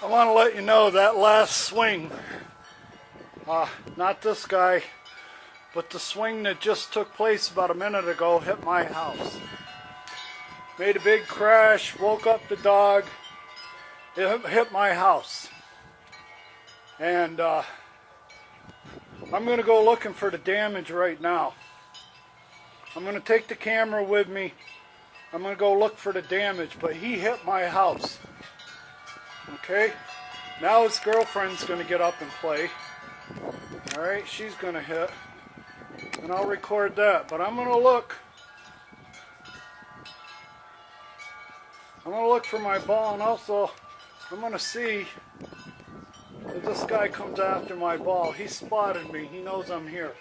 I want to let you know that last swing, not this guy, but the swing that just took place about a minute ago hit my house. Made a big crash, woke up the dog, it hit my house. And I'm going to go looking for the damage right now. I'm going to take the camera with me. I'm going to go look for the damage, but he hit my house. Okay, now his girlfriend's going to get up and play. Alright, she's going to hit. And I'll record that. But I'm going to look. I'm going to look for my ball, and also I'm going to see if this guy comes after my ball. He spotted me. He knows I'm here.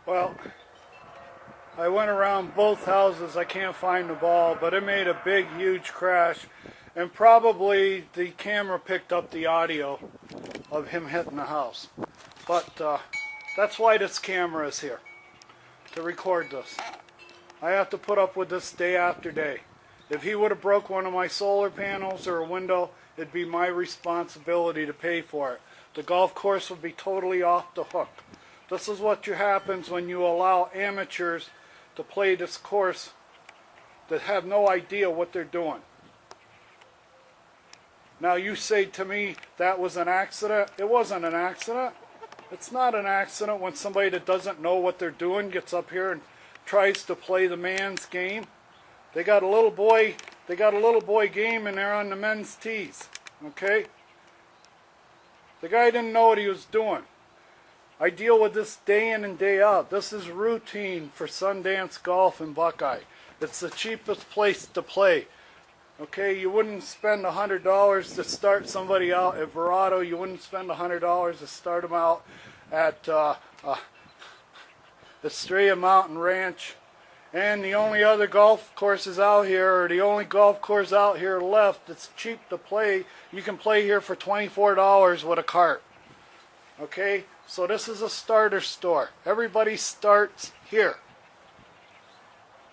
Well, I went around both houses. I can't find the ball, but it made a big, huge crash. And probably the camera picked up the audio of him hitting the house. But that's why this camera is here, to record this. I have to put up with this day after day. If he would have broke one of my solar panels or a window, it'd be my responsibility to pay for it. The golf course would be totally off the hook. This is what happens when you allow amateurs to play this course that have no idea what they're doing. Now you say to me that was an accident. It wasn't an accident. It's not an accident when somebody that doesn't know what they're doing gets up here and tries to play the man's game. They got a little boy game and they're on the men's tees. Okay? The guy didn't know what he was doing. I deal with this day in and day out. This is routine for Sundance Golf in Buckeye. It's the cheapest place to play. Okay, you wouldn't spend $100 to start somebody out at Verado. You wouldn't spend $100 to start them out at Estrella Mountain Ranch. And the only other golf courses out here, or the only golf course out here left that's cheap to play, you can play here for $24 with a cart. Okay? So this is a starter store. Everybody starts here.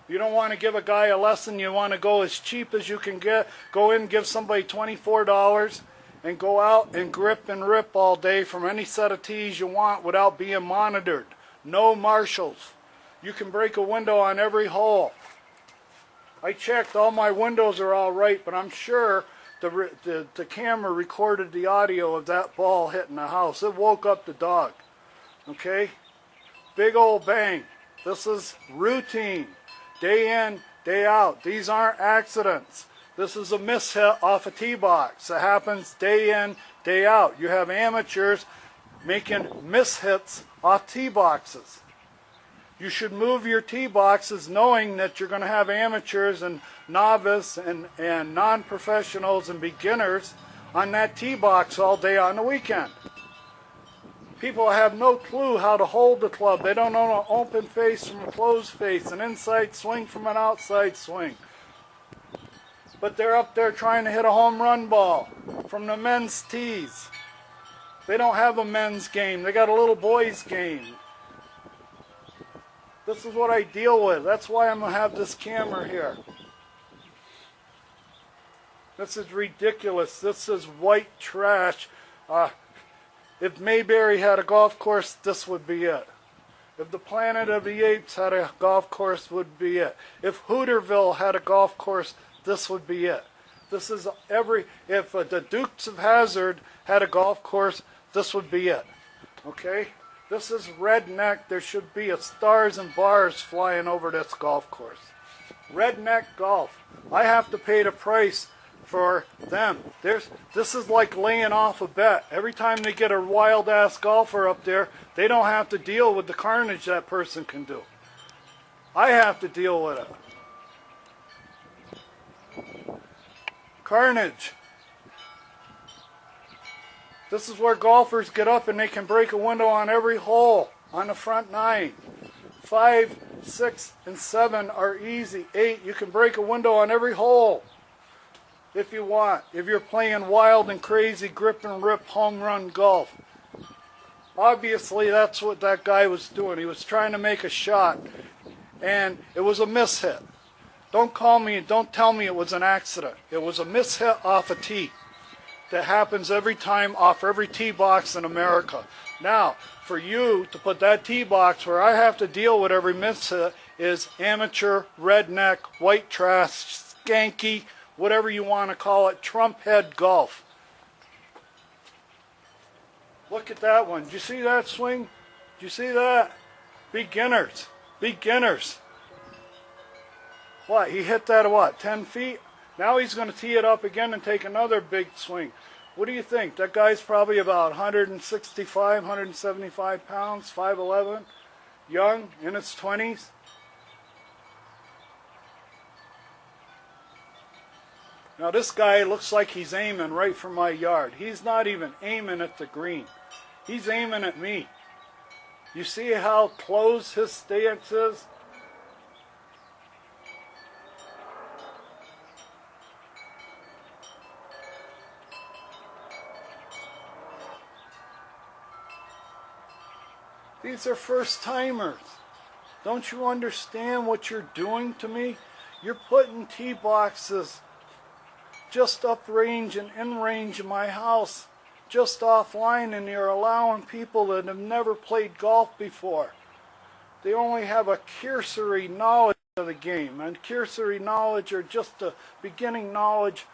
You don't want to give a guy a lesson. You want to go as cheap as you can get. Go in, give somebody $24 and go out and grip and rip all day from any set of tees you want without being monitored. No marshals. You can break a window on every hole. I checked, all my windows are all right, but I'm sure the camera recorded the audio of that ball hitting the house. It woke up the dog. Okay? Big old bang. This is routine. Day in, day out. These aren't accidents. This is a mishit off a tee box. It happens day in, day out. You have amateurs making mishits off tee boxes. You should move your tee boxes knowing that you're going to have amateurs and novice and non-professionals and beginners on that tee box all day on the weekend. People have no clue how to hold the club. They don't know an open face from a closed face, an inside swing from an outside swing. But they're up there trying to hit a home run ball from the men's tees. They don't have a men's game. They got a little boys game. This is what I deal with. That's why I'm going to have this camera here. This is ridiculous. This is white trash. If Mayberry had a golf course, this would be it. If the Planet of the Apes had a golf course, would be it. If Hooterville had a golf course, this would be it. This is if the Dukes of Hazzard had a golf course, this would be it. Okay? This is redneck. There should be stars and bars flying over this golf course. Redneck golf. I have to pay the price for them. This is like laying off a bet. Every time they get a wild-ass golfer up there, they don't have to deal with the carnage that person can do. I have to deal with it. Carnage. This is where golfers get up and they can break a window on every hole on the front 9. 5, 6, and 7 are easy. 8, you can break a window on every hole if you want. If you're playing wild and crazy grip and rip home run golf. Obviously that's what that guy was doing. He was trying to make a shot and it was a mishit. Don't call me and don't tell me it was an accident. It was a mishit off a tee. That happens every time off every tee box in America. Now, for you to put that tee box where I have to deal with every mishit is amateur, redneck, white trash, skanky, whatever you want to call it, Trump head golf. Look at that one. Did you see that swing? Did you see that? Beginners. Beginners. What? He hit that at what? 10 feet? Now he's going to tee it up again and take another big swing. What do you think? That guy's probably about 165, 175 pounds, 5'11", young, in his 20s. Now this guy looks like he's aiming right from my yard. He's not even aiming at the green. He's aiming at me. You see how close his stance is? These are first-timers. Don't you understand what you're doing to me? You're putting tee boxes just uprange and in range of my house, just offline, and you're allowing people that have never played golf before. They only have a cursory knowledge of the game, and cursory knowledge or just a beginning knowledge.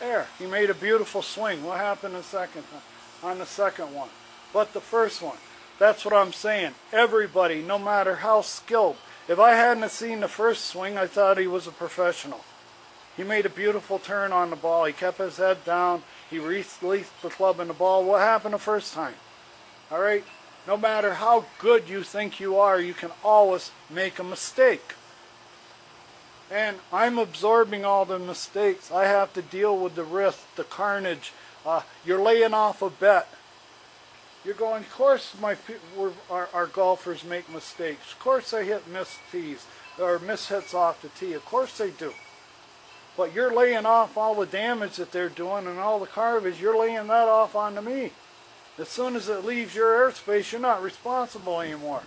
There, he made a beautiful swing. What happened on the second one? But the first one, that's what I'm saying. Everybody, no matter how skilled. If I hadn't seen the first swing, I thought he was a professional. He made a beautiful turn on the ball. He kept his head down. He released the club and the ball. What happened the first time? All right? No matter how good you think you are, you can always make a mistake. And I'm absorbing all the mistakes. I have to deal with the risk, the carnage. You're laying off a bet. You're going, of course our golfers make mistakes. Of course they hit missed tees or mishits off the tee. Of course they do. But you're laying off all the damage that they're doing and all the garbage. You're laying that off onto me. As soon as it leaves your airspace, you're not responsible anymore.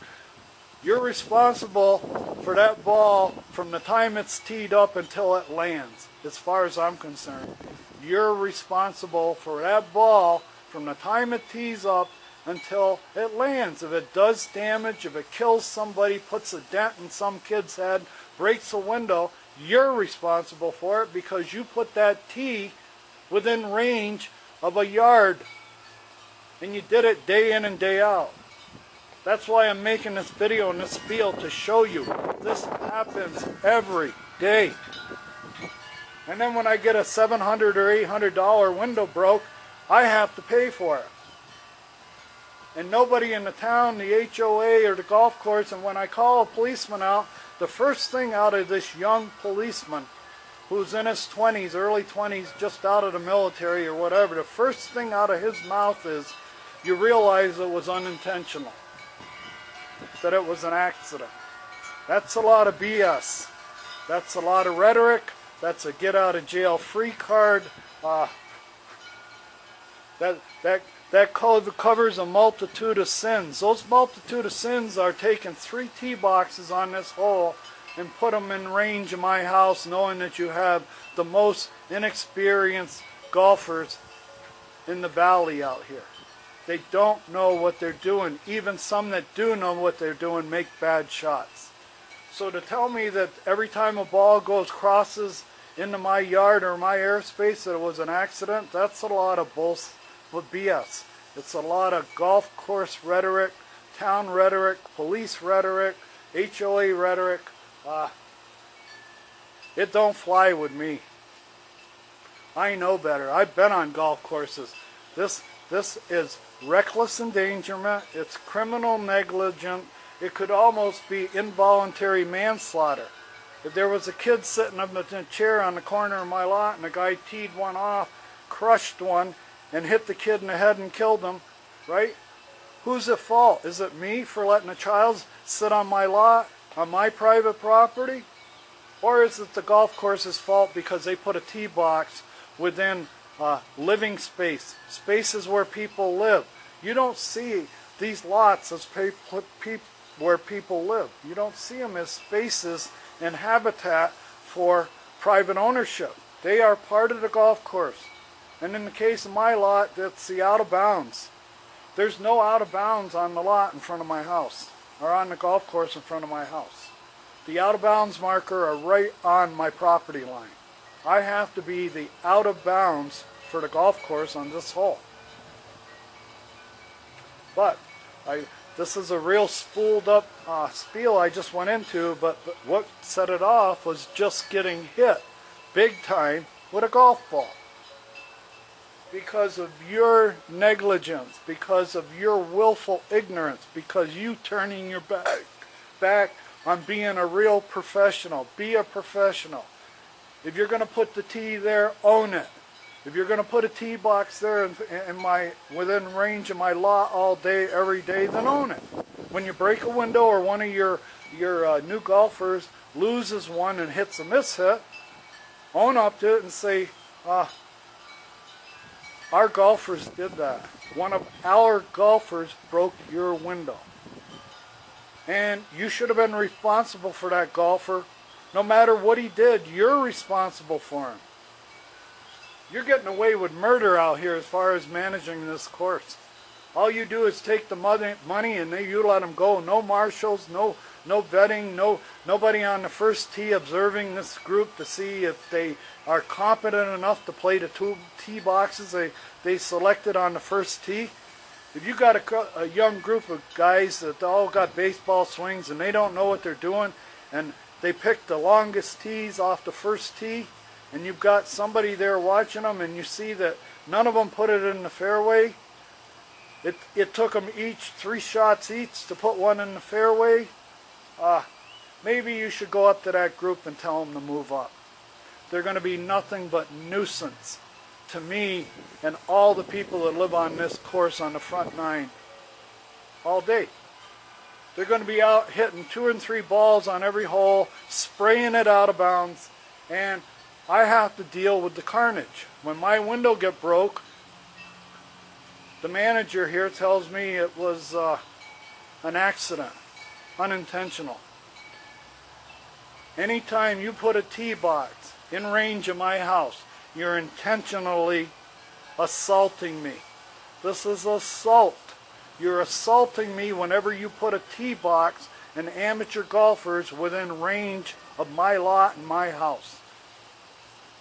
You're responsible for that ball from the time it's teed up until it lands, as far as I'm concerned. You're responsible for that ball from the time it tees up until it lands. If it does damage, if it kills somebody, puts a dent in some kid's head, breaks a window, you're responsible for it because you put that tee within range of a yard. And you did it day in and day out. That's why I'm making this video and this spiel to show you. This happens every day. And then when I get a $700 or $800 window broke, I have to pay for it. and nobody in the town, the HOA or the golf course, and when I call a policeman out, the first thing out of this young policeman who's in his 20s, early 20s, just out of the military or whatever, the first thing out of his mouth is, you realize it was unintentional, that it was an accident. That's a lot of BS. That's a lot of rhetoric. That's a get out of jail free card. That code covers a multitude of sins. Those multitude of sins are taking 3 tee boxes on this hole and put them in range of my house, knowing that you have the most inexperienced golfers in the valley out here. They don't know what they're doing. Even some that do know what they're doing make bad shots. So to tell me that every time a ball crosses into my yard or my airspace that it was an accident, that's a lot of BS. It's a lot of golf course rhetoric, town rhetoric, police rhetoric, HOA rhetoric. It don't fly with me. I know better. I've been on golf courses. This is reckless endangerment. It's criminal negligence. It could almost be involuntary manslaughter. If there was a kid sitting up in a chair on the corner of my lot and a guy teed one off, crushed one, and hit the kid in the head and killed him, right? Who's at fault? Is it me for letting a child sit on my lot, on my private property? Or is it the golf course's fault because they put a tee box within living space, spaces where people live? You don't see these lots as where people live. You don't see them as spaces and habitat for private ownership. They are part of the golf course. And in the case of my lot, that's the out of bounds. There's no out of bounds on the lot in front of my house, or on the golf course in front of my house. The out of bounds marker are right on my property line. I have to be the out of bounds for the golf course on this hole. But this is a real spooled up spiel I just went into, but what set it off was just getting hit big time with a golf ball. Because of your negligence, because of your willful ignorance, because you turning your back on being a real professional. Be a professional. If you're going to put the tee there, own it. If you're going to put a tee box there within range of my lot all day, every day, then own it. When you break a window or one of your new golfers loses one and hits a miss hit, own up to it and say, our golfers did that. One of our golfers broke your window. And you should have been responsible for that golfer. No matter what he did, you're responsible for him. You're getting away with murder out here as far as managing this course. All you do is take the money and you let them go. No marshals, no vetting, nobody on the first tee observing this group to see if they are competent enough to play the 2 tee boxes they selected on the first tee. If you got a young group of guys that all got baseball swings and they don't know what they're doing, and they pick the longest tees off the first tee, and you've got somebody there watching them, and you see that none of them put it in the fairway. It took them each 3 shots each to put one in the fairway. Maybe you should go up to that group and tell them to move up. They're going to be nothing but nuisance to me and all the people that live on this course on the front 9 all day. They're going to be out hitting 2 and 3 balls on every hole, spraying it out of bounds, and I have to deal with the carnage. When my window get broke, the manager here tells me it was an accident, unintentional. Anytime you put a tee box in range of my house, you're intentionally assaulting me. This is assault. You're assaulting me whenever you put a tee box and amateur golfers within range of my lot and my house.